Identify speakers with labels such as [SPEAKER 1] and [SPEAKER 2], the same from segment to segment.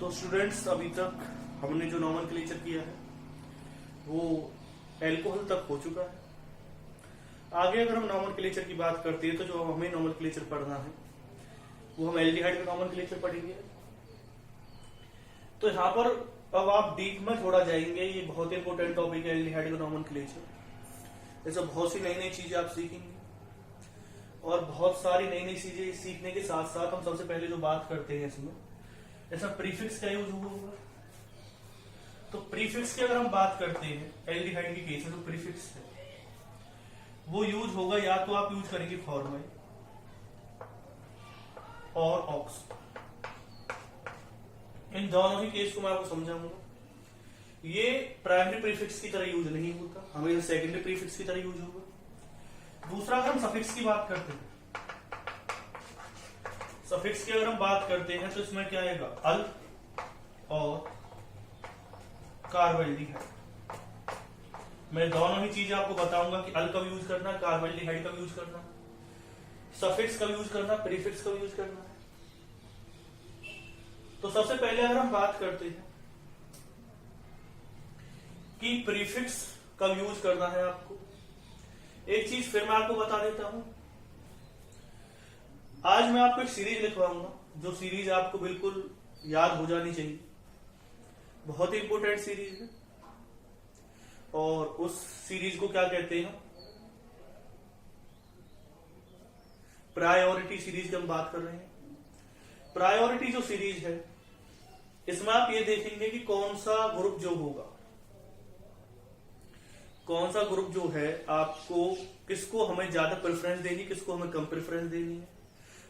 [SPEAKER 1] तो स्टूडेंट्स, अभी तक हमने जो नॉमेनक्लेचर किया है वो एल्कोहल तक हो चुका है। आगे अगर हम नॉमेनक्लेचर की बात करते हैं तो जो हमें नॉमेनक्लेचर पढ़ना है वो हम एल्डिहाइड का नॉमेनक्लेचर पढ़ेंगे। तो यहाँ पर अब आप डीप में थोड़ा जाएंगे, ये बहुत इंपॉर्टेंट टॉपिक है एल्डिहाइड का नॉमेनक्लेचर। ऐसे बहुत सी नई नई चीजें आप सीखेंगे और बहुत सारी नई नई चीजें सीखने के साथ साथ हम सबसे पहले जो बात करते हैं इसमें ऐसा प्रीफिक्स का यूज होगा। तो प्रीफिक्स की अगर हम बात करते हैं एल्डिहाइड के केस में, तो प्रीफिक्स है वो यूज होगा, या तो आप यूज करेंगे फॉर्माइल और ऑक्स। इन दोनों ही केस को मैं आपको समझाऊंगा। ये प्राइमरी प्रीफिक्स की तरह यूज नहीं होता, हमें सेकेंडरी प्रीफिक्स की तरह यूज होगा। दूसरा, अगर हम सफिक्स की बात करते हैं, सफिक्स की अगर हम बात करते हैं तो इसमें क्या आएगा, अल और कार्बोल्डिहाइड। मैं दोनों ही चीजें आपको बताऊंगा कि अल कब यूज करना है, कार्बोल्डिहाइड कब यूज करना है, सफिक्स कब यूज करना है, प्रीफिक्स कब यूज करना है। तो सबसे पहले अगर हम बात करते हैं कि प्रीफिक्स कब यूज करना है आपको, एक चीज फिर मैं आपको बता देता हूं। आज मैं आपको एक सीरीज लिखवाऊंगा, जो सीरीज आपको बिल्कुल याद हो जानी चाहिए, बहुत ही इंपॉर्टेंट सीरीज है। और उस सीरीज को क्या कहते हैं, प्रायोरिटी सीरीज की हम बात कर रहे हैं। प्रायोरिटी जो सीरीज है इसमें आप ये देखेंगे कि कौन सा ग्रुप जो होगा, कौन सा ग्रुप जो है आपको, किसको हमें ज्यादा प्रेफरेंस देनी, किसको हमें कम प्रेफरेंस देनी है।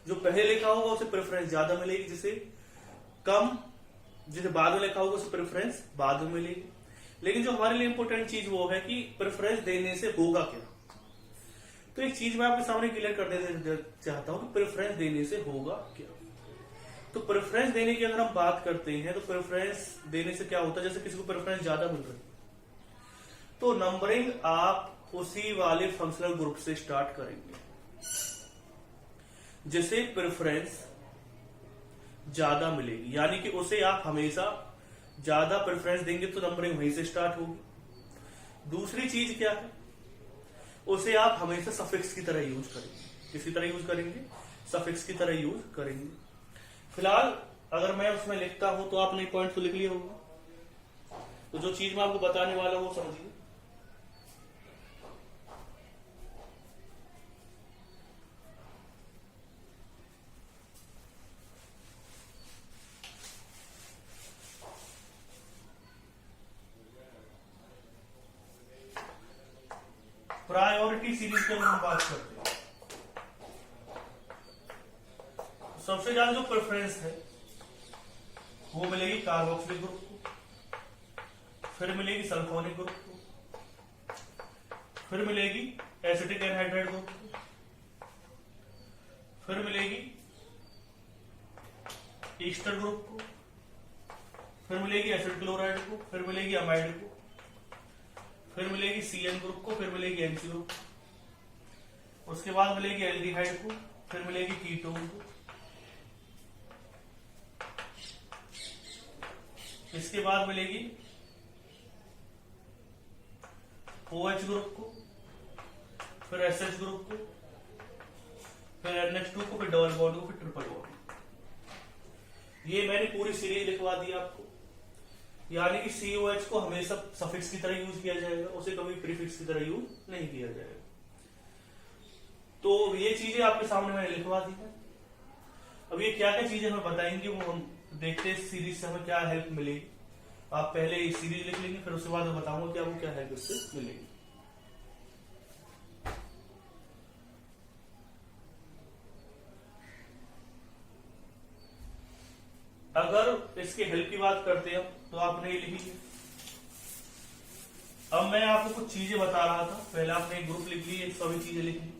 [SPEAKER 1] जो पहले लिखा होगा उसे प्रेफरेंस ज्यादा मिलेगी, जिसे बाद में लिखा होगा उसे प्रेफरेंस बाद में मिलेगी। लेकिन जो हमारे लिए इंपॉर्टेंट चीज वो है कि प्रेफरेंस देने से होगा क्या। तो एक चीज मैं आपके सामने क्लियर कर देना चाहता हूं कि प्रेफरेंस देने से होगा क्या। तो प्रेफरेंस देने की अगर हम बात करते हैं तो प्रेफरेंस देने से क्या होता है, जैसे किसी को प्रेफरेंस ज्यादा मिल रही है तो नंबरिंग आप उसी वाले फंक्शनल ग्रुप से स्टार्ट करेंगे जिसे प्रेफरेंस ज्यादा मिलेगी, यानी कि उसे आप हमेशा ज्यादा प्रेफरेंस देंगे तो नंबरिंग वहीं से स्टार्ट होगी। दूसरी चीज क्या है, उसे आप हमेशा सफिक्स की तरह यूज करेंगे। किसी तरह यूज करेंगे, सफिक्स की तरह यूज करेंगे। फिलहाल अगर मैं उसमें लिखता हूं तो आपने पॉइंट तो लिख लिया होगा, तो जो चीज मैं आपको बताने वाला हूं वो समझिए। प्रायोरिटी सीरीज की अगर हम बात करते हैं, सबसे ज्यादा जो प्रेफरेंस है वो मिलेगी कार्बोक्सिलिक ग्रुप को, फिर मिलेगी सल्फोनिक ग्रुप को, फिर मिलेगी एसिटिक एनहाइड्राइड ग्रुप को, फिर मिलेगी ईस्टर ग्रुप को, फिर मिलेगी एसिड क्लोराइड को, फिर मिलेगी अमाइड को, फिर मिलेगी CN ग्रुप को, फिर मिलेगी NC ग्रुप को, उसके बाद मिलेगी एल्डिहाइड को, फिर मिलेगी कीटोन को, इसके बाद मिलेगी OH ग्रुप को, फिर SH ग्रुप को, फिर NH2 को, फिर डबल बॉन्ड को, फिर ट्रिपल बॉन्ड। ये मैंने पूरी सीरीज लिखवा दी आपको, यानी कि COH को हमेशा सफिक्स की तरह यूज किया जाएगा, उसे कभी प्रीफिक्स की तरह यूज नहीं किया जाएगा। तो ये चीजें आपके सामने मैंने लिखवा दी है। अब ये क्या क्या चीजें हमें बताएंगे वो हम देखते हैं सीरीज से हमें क्या हेल्प मिलेगी। आप पहले ये सीरीज लिख लेंगे, फिर उसके बाद मैं बताऊंगा कि आपको क्या हेल्प इससे मिलेगी। अगर इसके हेल्प की बात करते हैं तो आपने ये लिखी है। अब मैं आपको कुछ चीजें बता रहा था, पहले आपने एक ग्रुप लिख ली, एक सभी चीजें लिख ली।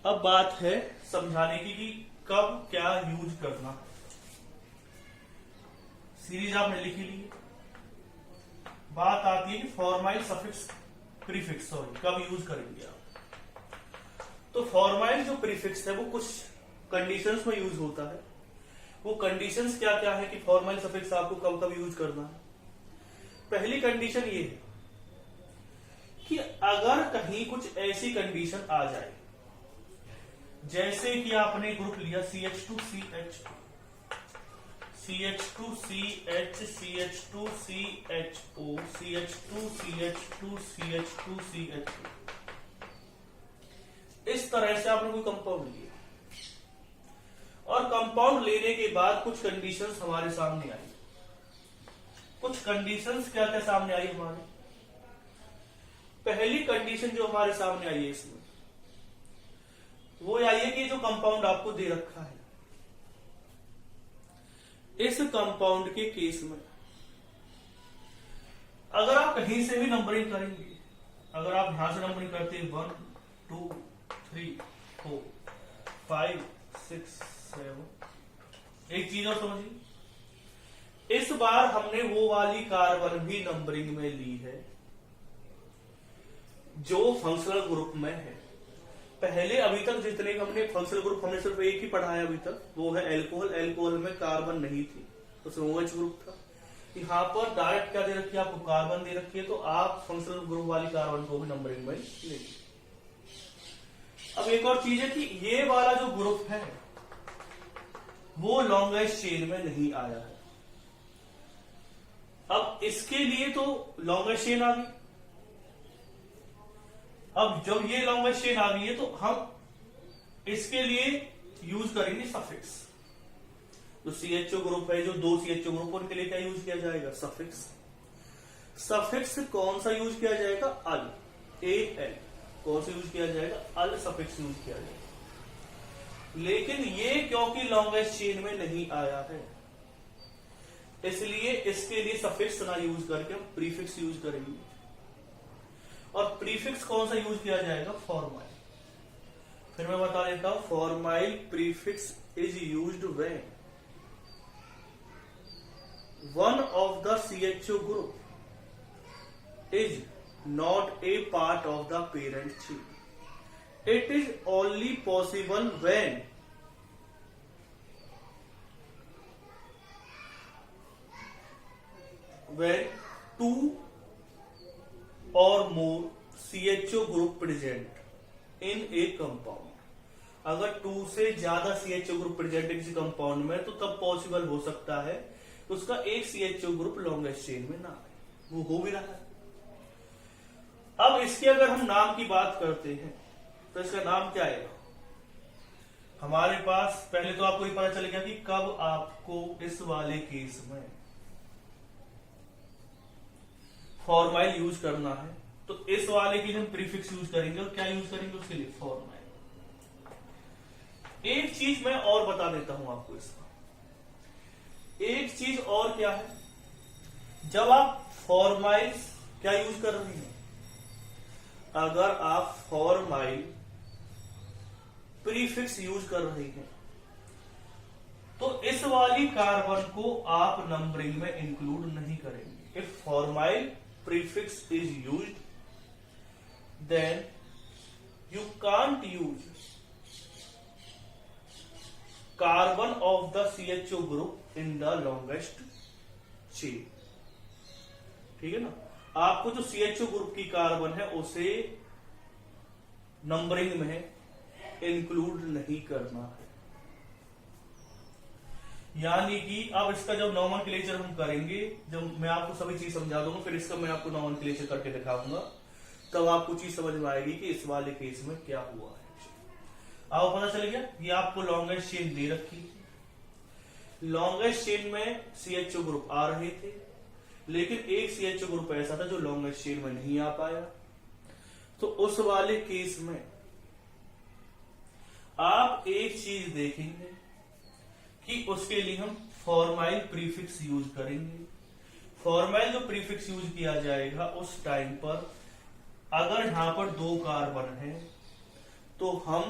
[SPEAKER 1] अब बात है समझाने की कि कब क्या यूज करना। सीरीज आपने लिखी ली, बात आती है कि फॉर्माइल सफिक्स प्रीफिक्स कब यूज करेंगे आप। तो फॉर्माइल जो प्रीफिक्स है वो कुछ कंडीशंस में यूज होता है, वो कंडीशंस क्या क्या है कि फॉर्मल सफिक्स आपको कब कब यूज करना है। पहली कंडीशन ये है कि अगर कहीं कुछ ऐसी कंडीशन आ जाए, जैसे कि आपने ग्रुप लिया CH2CH, CH2CH, CH2CHO, CH2CH2, CH2CH2, इस तरह से आपने कोई कंपाउंड लिया और कंपाउंड लेने के बाद कुछ कंडीशंस हमारे सामने आई। कुछ कंडीशंस क्या क्या सामने आई हमारे? पहली कंडीशन जो हमारे सामने आई है इसमें वो आई है कि जो कंपाउंड आपको दे रखा है, इस कंपाउंड के केस में अगर आप कहीं से भी नंबरिंग करेंगे, अगर आप यहां से नंबरिंग करते हैं 1 2 3 4 5 6 7, एक चीज और समझिए, इस बार हमने वो वाली कार्बन भी नंबरिंग में ली है जो फंक्शनल ग्रुप में है। पहले अभी तक जितने हमने फंक्शनल ग्रुप हमने सिर्फ एक ही पढ़ा है अभी तक, वो है एल्कोहल। एल्कोहल में कार्बन नहीं थी तो उसमें OH ग्रुप था। यहाँ पर डायरेक्ट क्या दे रखी है आपको? कार्बन दे रखी है, तो आप फंक्शनल ग्रुप वाली कार्बन को भी नंबरिंग में ले। अब एक और चीज है कि ये वाला जो ग्रुप है वो लॉन्गेस्ट चेन में नहीं आया है। अब इसके लिए तो लॉन्गेस्ट चेन आ गई। अब जब ये लॉन्गेस्ट चेन आ गई है तो हम इसके लिए यूज करेंगे सफिक्स। तो CHO ग्रुप है, जो 2 CHO ग्रुप, उनके लिए क्या यूज किया जाएगा? सफिक्स। सफिक्स कौन सा यूज किया जाएगा? अल, AL। कौन सा यूज किया जाएगा? अल सफिक्स यूज किया जाएगा। लेकिन ये क्योंकि लॉन्गेस्ट चेन में नहीं आया है, इसलिए इसके लिए सफिक्स ना यूज करके हम प्रीफिक्स यूज करेंगे। और प्रीफिक्स कौन सा यूज किया जाएगा? फॉर्माइल। फिर मैं बता देता हूं, formyl prefix is used when one of the CHO group is not a part of the parent chain. It is only possible when two or more CHO group present in a compound. अगर 2 से ज्यादा CHO group present है किसी compound में तो तब possible हो सकता है तो उसका एक CHO ग्रुप लॉन्गेस्ट चेन में ना आए। वो हो भी रहा है। अब इसके अगर हम नाम की बात करते हैं तो इसका नाम क्या आएगा? हमारे पास पहले तो आपको ये पता चल गया कि कब आपको इस वाले केस में फॉर्माइल यूज करना है, तो इस वाले के लिए हम प्रीफिक्स यूज करेंगे। और क्या यूज करेंगे उसके लिए? फॉर्माइल। एक चीज मैं और बता देता हूं आपको इसका। एक चीज और क्या है, जब आप फॉर्माइल क्या यूज कर रहे हैं, अगर आप फॉर्माइल प्रीफिक्स यूज कर रहे हैं तो इस वाली कार्बन को आप नंबरिंग में इंक्लूड नहीं करेंगे। If formyl prefix is used, then you can't use carbon of the CHO group in the longest chain. ठीक है ना? आपको जो CHO ग्रुप की कार्बन है उसे नंबरिंग में इंक्लूड नहीं करना है। यानी कि अब इसका जब नॉमेनक्लेचर हम करेंगे, जब मैं आपको सभी चीज समझा दूंगा, फिर इसका मैं आपको नॉमेनक्लेचर करके दिखाऊंगा, तब आपको चीज समझ में आएगी कि इस वाले केस में क्या हुआ है। अब पता चल गया, ये आपको लॉन्गेस्ट चेन दे रखी थी। लॉन्गेस्ट चेन में CHO ग्रुप आ रहे थे, लेकिन एक CHO ग्रुप ऐसा था जो लॉन्गेस्ट चेन में नहीं आ पाया। तो उस वाले केस में आप एक चीज देखेंगे कि उसके लिए हम फॉर्माइल प्रीफिक्स यूज करेंगे। फॉर्माइल जो प्रीफिक्स यूज किया जाएगा उस टाइम पर अगर यहां पर 2 कार्बन है तो हम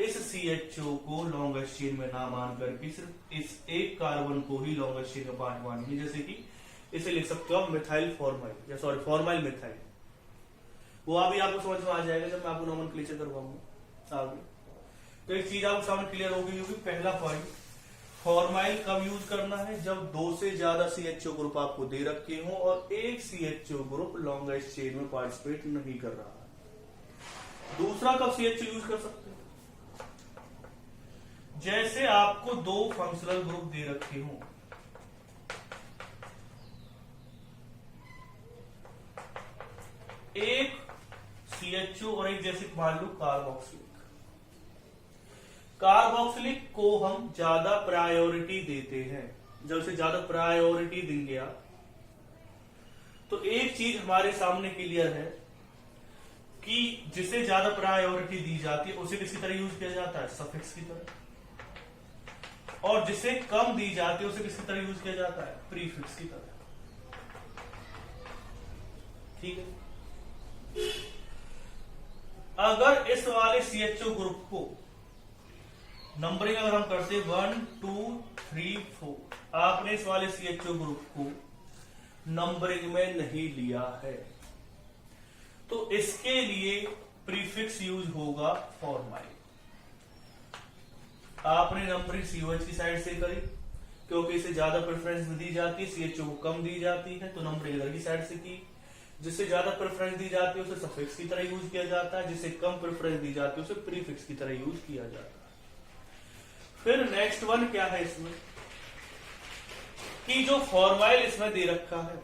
[SPEAKER 1] इस CHO को लॉन्गेस्ट चेन में ना मान करके सिर्फ इस एक कार्बन को ही लॉन्गेस्ट चेन का पार्ट मानेंगे। जैसे कि इसे लिख सकते हो मिथाइल फॉर्माइल, या सॉरी फॉर्माइल मिथाइल। वो अभी आपको समझ में आ जाएगा जब मैं आपको नॉमेनक्लेचर करवाऊंगा आगे। तो एक चीज आपको सामने क्लियर होगी, पहला पॉइंट, फॉर्माइल कब यूज करना है? जब दो से ज्यादा CHO ग्रुप आपको दे रखे हों और एक CHO ग्रुप लॉन्गेस्ट चेन में पार्टिसिपेट नहीं कर रहा है। दूसरा कब CHO यूज कर सकते हैं? जैसे आपको दो फंक्शनल ग्रुप दे रखे हों, एक CHO और एक जैसे मान लो कार्बोक्सिलिक। कार्बोक्सिलिक को हम ज्यादा प्रायोरिटी देते हैं। जब से ज्यादा प्रायोरिटी देंगे आप, तो एक चीज हमारे सामने क्लियर है कि जिसे ज्यादा प्रायोरिटी दी जाती है उसे किसी तरह यूज किया जाता है? सफिक्स की तरह। और जिसे कम दी जाती है उसे किसी तरह यूज किया जाता है? प्रीफिक्स की तरह। ठीक है। अगर इस वाले CHO ग्रुप को नंबरिंग अगर हम करते 1 2 3 4, आपने इस वाले CHO ग्रुप को नंबरिंग में नहीं लिया है, तो इसके लिए प्रीफिक्स यूज होगा फॉर्माइल। आपने नंबरिंग COH की साइड से करी क्योंकि इसे ज्यादा प्रेफरेंस दी जाती है, CHO को कम दी जाती है, तो नंबरिंग इधर की साइड से की। जिसे ज्यादा प्रेफरेंस दी जाती है उसे सफिक्स की तरह यूज किया जाता है, जिसे कम प्रेफरेंस दी जाती है उसे प्रीफिक्स की तरह यूज किया जाता है। फिर नेक्स्ट वन क्या है इसमें कि जो फॉर्माइल इसमें दे रखा है,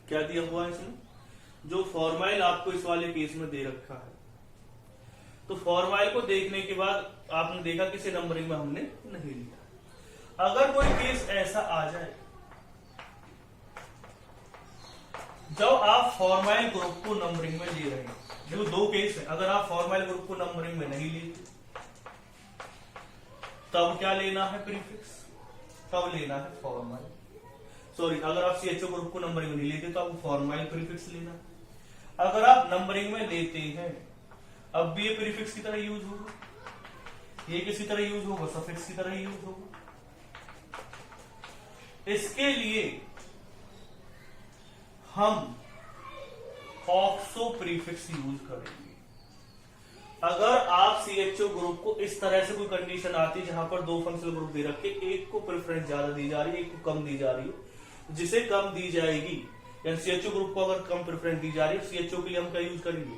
[SPEAKER 1] क्या दिया हुआ है इसमें? जो फॉर्माइल आपको इस वाले केस में दे रखा है, तो फॉर्माइल को देखने के बाद आपने देखा किसी नंबरिंग में हमने नहीं लिया। अगर कोई केस ऐसा आ जाए जब आप फॉर्माइल ग्रुप को नंबरिंग में ले रहे हैं, देखो दो केस है। अगर आप फॉर्माइल ग्रुप को नंबरिंग में नहीं लेते तब क्या लेना है? प्रीफिक्स। तब लेना है फॉर्माइल। सॉरी, अगर आप CHO ग्रुप को नंबरिंग में नहीं लेते तो आपको फॉर्माइल प्रीफिक्स लेना है। अगर आप नंबरिंग में लेते हैं अब भी ये प्रीफिक्स की तरह यूज होगा, ये किसी तरह यूज होगा? सफिक्स की तरह यूज होगा। इसके लिए हम ऑक्सो प्रीफिक्स यूज करेंगे। अगर आप CHO ग्रुप को इस तरह से कोई कंडीशन आती है जहां पर दो फंक्शनल ग्रुप दे रखे, एक को प्रेफरेंस ज्यादा दी जा रही है, एक को कम दी जा रही है, जिसे कम दी जाएगी, यानी CHO ग्रुप को अगर कम प्रेफरेंस दी जा रही है CHO के लिए हम क्या यूज करेंगे?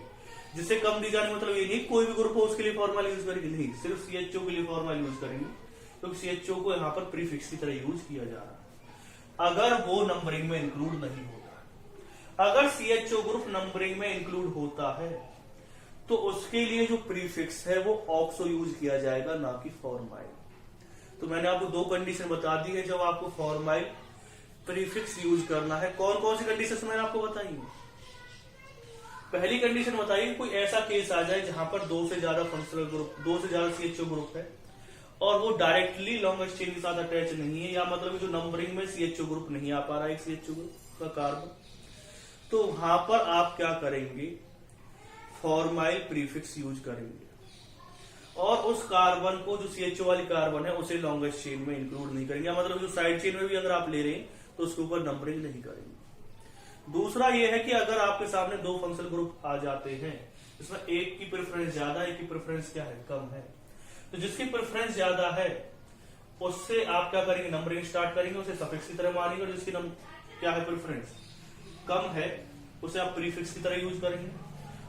[SPEAKER 1] जिसे कम दी जाने मतलब ये नहीं कोई भी ग्रुप हो उसके लिए फॉर्मल यूज करेंगे, नहीं, सिर्फ CHO के लिए फॉर्मल यूज करेंगे क्योंकि CHO को यहाँ पर प्रीफिक्स की तरह यूज किया जा रहा है अगर वो नंबरिंग में इंक्लूड नहीं होता। अगर CHO ग्रुप नंबरिंग में इंक्लूड होता है तो उसके लिए जो प्रीफिक्स है वो ऑक्सो यूज किया जाएगा, ना कि फॉर्माइल। तो मैंने आपको दो कंडीशन बता दी है जब आपको फॉर्माइल प्रीफिक्स यूज करना है। कौन कौन सी कंडीशन मैंने आपको बताई है? पहली कंडीशन बताइए, कोई ऐसा केस आ जाए जहां पर दो से ज्यादा फंक्शनल ग्रुप, दो से ज्यादा CHO ग्रुप है और वो डायरेक्टली लॉन्गेस्ट चेन के साथ अटैच नहीं है, या मतलब जो नंबरिंग में CHO ग्रुप नहीं आ पा रहा है एक CHO ग्रुप का कार्बन, तो वहां पर आप क्या करेंगे? फॉर्माइल प्रीफिक्स यूज करेंगे और उस कार्बन को, जो CHO वाली कार्बन है, उसे लॉन्गेस्ट चेन में इंक्लूड नहीं करेंगे, मतलब जो साइड चेन में भी अगर आप ले रहे हैं तो उसके ऊपर नंबरिंग नहीं करेंगे। दूसरा यह है कि अगर आपके सामने दो फंक्शनल ग्रुप आ जाते हैं इसमें एक की प्रेफरेंस ज्यादा, एक की प्रेफरेंस क्या है? कम है, तो जिसकी प्रेफरेंस ज्यादा है उससे आप क्या करेंगे? नंबरिंग स्टार्ट करेंगे, उसे सफिक्स की तरह मानेंगे, और जिसकी क्या है प्रेफरेंस कम है उसे आप प्रीफिक्स की तरह यूज करेंगे।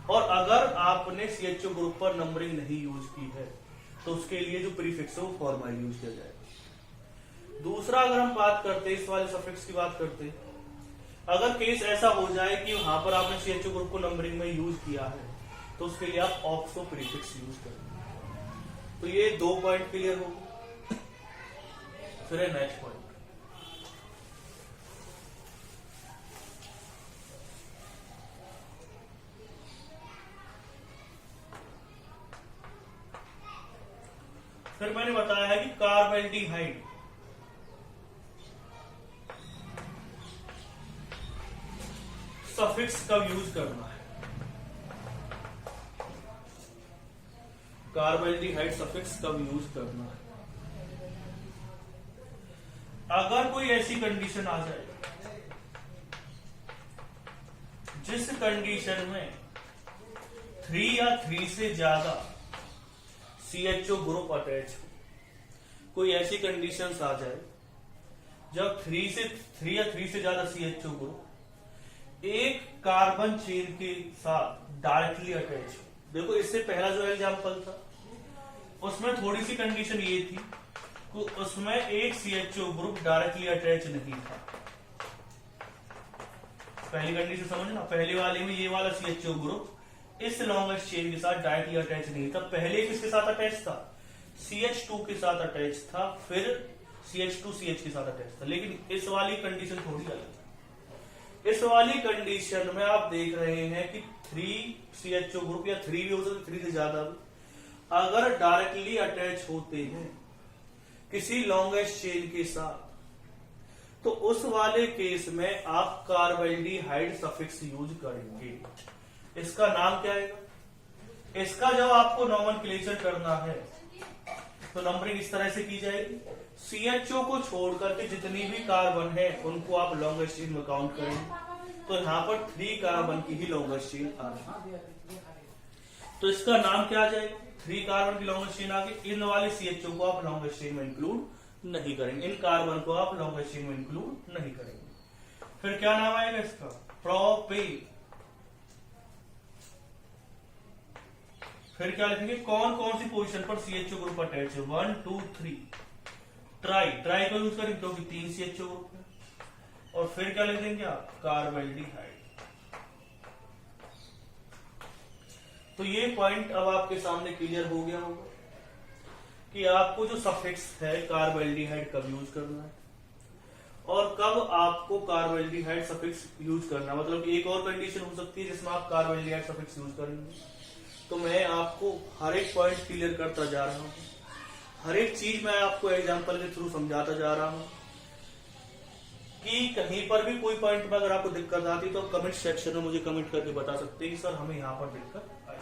[SPEAKER 1] और अगर आपने CHO ग्रुप पर नंबरिंग नहीं यूज की है तो उसके लिए जो प्रीफिक्स है वो फॉर्माइल यूज किया जाएगा। दूसरा, अगर हम बात करते हैं इस वाले सफिक्स की बात करते हैं, अगर केस ऐसा हो जाए कि वहां पर आपने CHO ग्रुप को नंबरिंग में यूज किया है तो उसके लिए आप ऑक्सो प्रीफिक्स यूज करेंगे। तो ये दो पॉइंट क्लियर हो गए। फिर है नेक्स्ट पॉइंट, फिर मैंने बताया है कि कार्बेल्डिहाइड सफिक्स कब यूज करना है? कार्बेल्डिहाइड सफिक्स कब यूज करना है? अगर कोई ऐसी कंडीशन आ जाए जिस कंडीशन में 3 या 3 से ज्यादा CHO ग्रुप अटैच हो, कोई ऐसी कंडीशंस आ जाए जब 3 या 3 से ज्यादा CHO ग्रुप एक कार्बन चेन के साथ डायरेक्टली अटैच हो। देखो इससे पहला जो एग्जाम्पल था उसमें थोड़ी सी कंडीशन ये थी कि उसमें एक CHO ग्रुप डायरेक्टली अटैच नहीं था। पहली कंडीशन समझना, पहले वाले में ये वाला CHO ग्रुप इस लॉन्गेस्ट चेन के साथ डायरेक्टली अटैच नहीं था। पहले किसके साथ अटैच था? CH2 के साथ अटैच था, फिर CH2 CH के साथ अटैच था। लेकिन इस वाली कंडीशन थोड़ी अलग है। इस वाली कंडीशन में आप देख रहे हैं कि 3 CHO ग्रुप या 3 भी हो सकते, 3 से ज्यादा भी, अगर डायरेक्टली अटैच होते हैं किसी लॉन्गेस्ट चेन के साथ, तो उस वाले केस में आप कार्बल्डिहाइड सफिक्स यूज करेंगे। इसका नाम क्या है? इसका जब आपको नॉमेनक्लेचर करना है तो नंबरिंग इस तरह से की जाएगी। CHO को छोड़ करके जितनी भी कार्बन है उनको आप लॉन्गेस्ट चेन में काउंट करेंगे, तो यहाँ पर 3 कार्बन की ही लॉन्गेस्ट चेन आ रही है। तो इसका नाम क्या आ जाएगा? 3 कार्बन की लॉन्गेस्ट चेन आ गई। इन वाले CHO को आप लॉन्गेस्ट चेन में इंक्लूड नहीं करेंगे, इन कार्बन को आप लॉन्गेस्ट चेन में इंक्लूड नहीं करेंगे। फिर क्या नाम आएगा इसका? प्रोपेन। फिर क्या लिखेंगे? कौन कौन सी पोजीशन पर CHO ग्रुप अटैच है? 1 2 3। ट्राई को यूज करेंगे क्योंकि 3 CHO ग्रुप है। और फिर क्या लिख देंगे आप? कार्बल्डिहाइड। तो ये पॉइंट अब आपके सामने क्लियर हो गया होगा कि आपको जो सफिक्स है कार्बल्डिहाइड कब यूज करना है और कब आपको कार्बल्डिहाइड सफिक्स यूज करना है। मतलब एक और कंडीशन हो सकती है जिसमें आप कार्बल्डिहाइड सफिक्स यूज करेंगे। तो मैं आपको हर एक पॉइंट क्लियर करता जा रहा हूं, हर एक चीज मैं आपको एग्जांपल के थ्रू समझाता जा रहा हूं कि कहीं पर भी कोई पॉइंट में अगर आपको दिक्कत आती है तो आप कमेंट सेक्शन में मुझे कमेंट करके बता सकते हैं कि सर हमें यहां पर दिक्कत आई।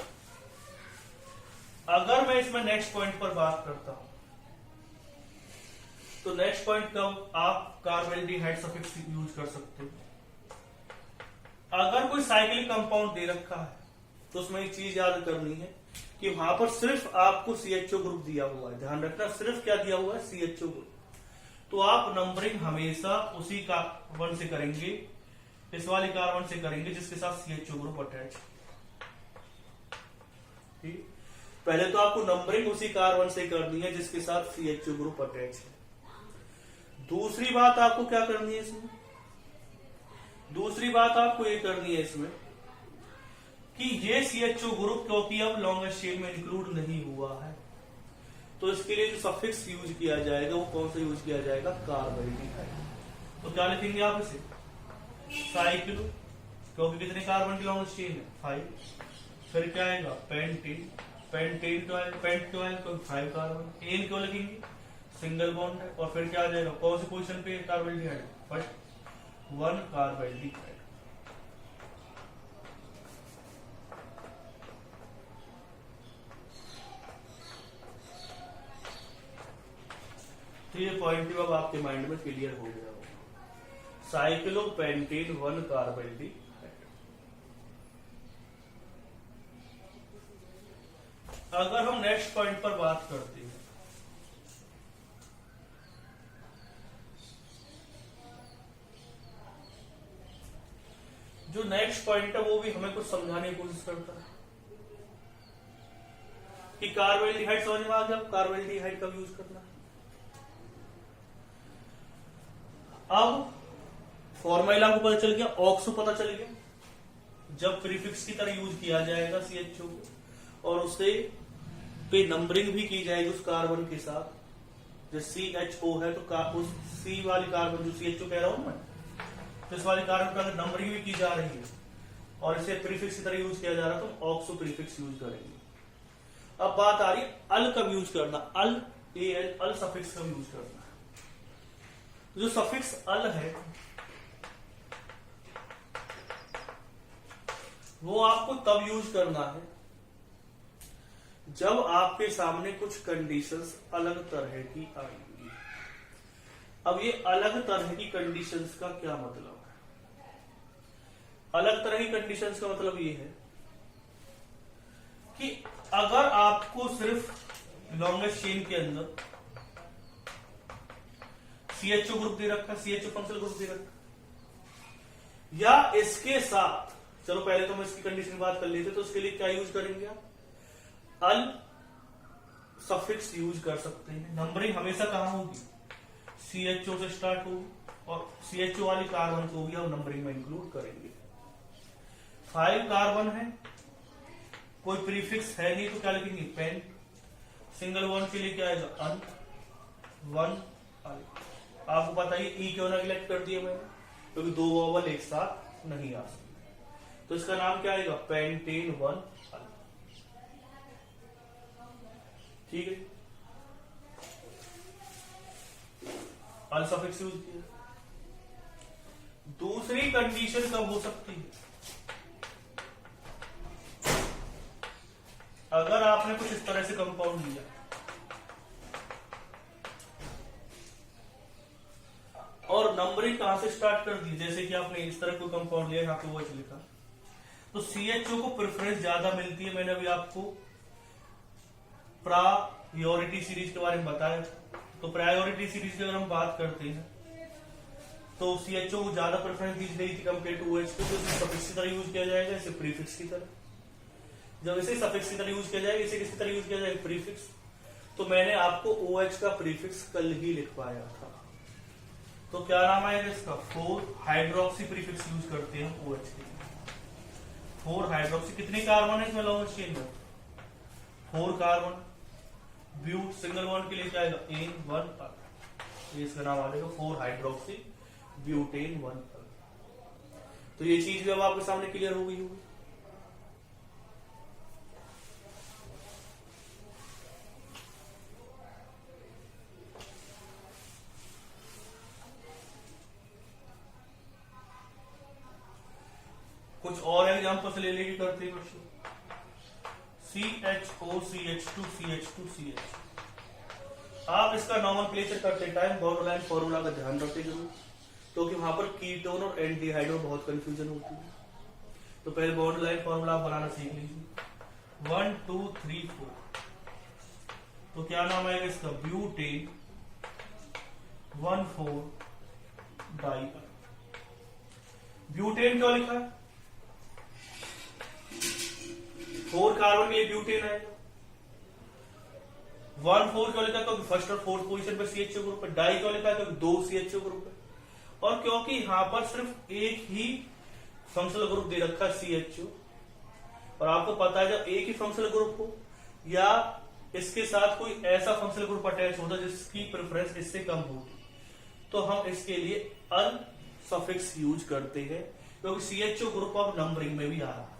[SPEAKER 1] अगर मैं इसमें नेक्स्ट पॉइंट पर बात करता हूं तो नेक्स्ट पॉइंट कब आप कार्बल्डिहाइड सफिक्स यूज कर सकते हो? अगर कोई साइक्लिक कंपाउंड दे रखा है तो उसमें एक चीज याद करनी है कि वहां पर सिर्फ आपको CHO ग्रुप दिया हुआ है। ध्यान रखना, सिर्फ क्या दिया हुआ है? CHO group. तो आप नंबरिंग हमेशा उसी कार्बन से करेंगे, इस वाले कार्बन से करेंगे जिसके साथ CHO ग्रुप अटैच। ठीक, पहले तो आपको नंबरिंग उसी कार्बन से करनी है जिसके साथ CHO ग्रुप अटैच है। दूसरी बात आपको क्या करनी है इसमें? दूसरी बात आपको ये करनी है इसमें कि ये CHO ग्रुप क्योंकि अब लॉन्गेस्ट चेन में इंक्लूड नहीं हुआ है, तो इसके लिए जो सफिक्स यूज किया जाएगा वो कौन सा यूज किया जाएगा? कार्बल्डिहाइड। तो क्या लिखेंगे आप इसे? साइक्लो, क्योंकि कितने कार्बन की लॉन्गेस्ट चेन है? 5। फिर क्या आएगा? पेंटेन। पेंटेन तो 5 कार्बन। एन क्यों लिखेंगे? सिंगल बॉन्ड है। और फिर क्या आ जाएगा? कौन सी पोजिशन पे कार्बल्डिहाइड? फर्स्ट। 1 कार्बल्डिहाइड। तो ये पॉइंट अब आपके माइंड में क्लियर हो गया होगा। साइक्लोपेंटेन 1 कार्बल्डिहाइड। अगर हम नेक्स्ट पॉइंट पर बात करते हैं, जो नेक्स्ट पॉइंट है वो भी हमें कुछ समझाने की कोशिश करता है कि कार्बल्डिहाइड समझ में आ गया। कार्बल्डिहाइड कब यूज करना है? अब फॉर्मूला को पता चल गया, ऑक्सो पता चल गया, जब प्रीफिक्स की तरह यूज किया जाएगा CHO को और उससे पे नंबरिंग भी की जाएगी उस कार्बन के साथ। जैसे CHO है तो उस C वाली कार्बन जो CHO कह रहा हूं मैं, तो इस वाले कार्बन पर अगर नंबरिंग भी की जा रही है और इसे प्रीफिक्स की तरह यूज किया जा रहा है तो ऑक्सो प्रीफिक्स यूज करेंगे। अब बात आ रही है अल कब यूज करना? अल AL अल सफिक्स कब यूज करना? जो सफिक्स अल है वो आपको तब यूज करना है जब आपके सामने कुछ कंडीशंस अलग तरह की आएंगी। अब ये अलग तरह की कंडीशंस का क्या मतलब है? अलग तरह की कंडीशंस का मतलब ये है कि अगर आपको सिर्फ लॉन्गेस्ट चेन के अंदर CHO ग्रुप दे रखा, CHO फंक्शनल ग्रुप दे रखा, या इसके साथ, चलो पहले तो हम इसकी कंडीशन की बात कर लेते, तो उसके लिए क्या यूज करेंगे आप, अल सफिक्स यूज कर सकते हैं। नंबरिंग हमेशा कहां होगी, CHO से स्टार्ट होगी, और CHO वाली कार्बन को भी हम नंबरिंग में इंक्लूड करेंगे। 5 कार्बन है, कोई प्रीफिक्स है नहीं, तो क्या लिखेंगे, पेन। सिंगल वन के लिए क्या आएगा, अन, वन, अल। आपको पता है ई क्यों नेग्लेक्ट कर दिया मैंने, क्योंकि 2 वोवल एक साथ नहीं आ सकते, तो इसका नाम क्या आएगा, पेंटेन 1 अल। ठीक है, अल सफिक्स यूज किया। दूसरी कंडीशन कब हो सकती है, अगर आपने कुछ इस तरह से कंपाउंड लिया और नंबरिंग कहां से स्टार्ट कर दी, जैसे कि आपने इस तरह कोई कंपाउंड लिया, यहां पे OH लिखा, तो CHO को प्रेफरेंस ज्यादा मिलती है। मैंने अभी आपको प्रायोरिटी सीरीज के बारे में बताया, तो प्रायोरिटी सीरीज की अगर हम बात करते हैं तो CHO को ज्यादा प्रेफरेंस दी गई थी कंपेयर टू OH को, तो इसे सफिक्स की तरह यूज किया जाएगा, इसे प्रीफिक्स की तरह। जब इसे सफिक्स की तरह यूज किया जाएगा, इसे किसकी तरह यूज किया जाएगा, प्रीफिक्स। तो मैंने आपको OH का प्रीफिक्स कल ही लिखवाया था, तो क्या नाम आएगा इसका, 4 हाइड्रोक्सी प्रीफिक्स यूज करते हैं OH के लिए। 4 हाइड्रोक्सी, कितने कार्बन है इसमें लॉन्ग चेन में, 4 कार्बन। ब्यूट सिंगल बॉन्ड के लिए क्या आएगा, N1 ये इसका नाम आ जाएगा 4 हाइड्रोक्सी ब्यूटेन 1। तो ये चीज भी अब आपके सामने क्लियर हो गई होगी। कुछ और एग्जाम्पल्स ले लेके करते हैं question. CHO CH2 CH2 CH। आप इसका नॉमेनक्लेचर करते टाइम बॉर्डरलाइन फॉर्मूला का ध्यान रखते जरूर, क्योंकि वहां पर कीटोन और एल्डिहाइड में बहुत कंफ्यूजन होती है। तो पहले बॉर्डरलाइन फॉर्मूला आप बनाना सीख लीजिए। 1 2 3 4, तो क्या नाम आएगा इसका, ब्यूटेन 1,4 डाई। ब्यूटेन क्यों लिखा है, 4 कार्बन के लिए ब्यूटेन है। 1,4 क्यों लिखा, क्योंकि फर्स्ट और फोर्थ पोजीशन पर CHO ग्रुप है। डाई क्यों लिखा, क्योंकि 2 CHO ग्रुप है, और क्योंकि यहां पर सिर्फ एक ही फंक्शनल ग्रुप दे रखा है CHO। और आपको पता है जब एक ही फंक्शनल ग्रुप हो या इसके साथ कोई ऐसा फंक्शनल ग्रुप अटैच होता है जिसकी प्रेफरेंस इससे कम होगी, तो हम इसके लिए अल सफिक्स यूज करते हैं, क्योंकि CHO ग्रुप ऑफ नंबरिंग में भी आ रहा है।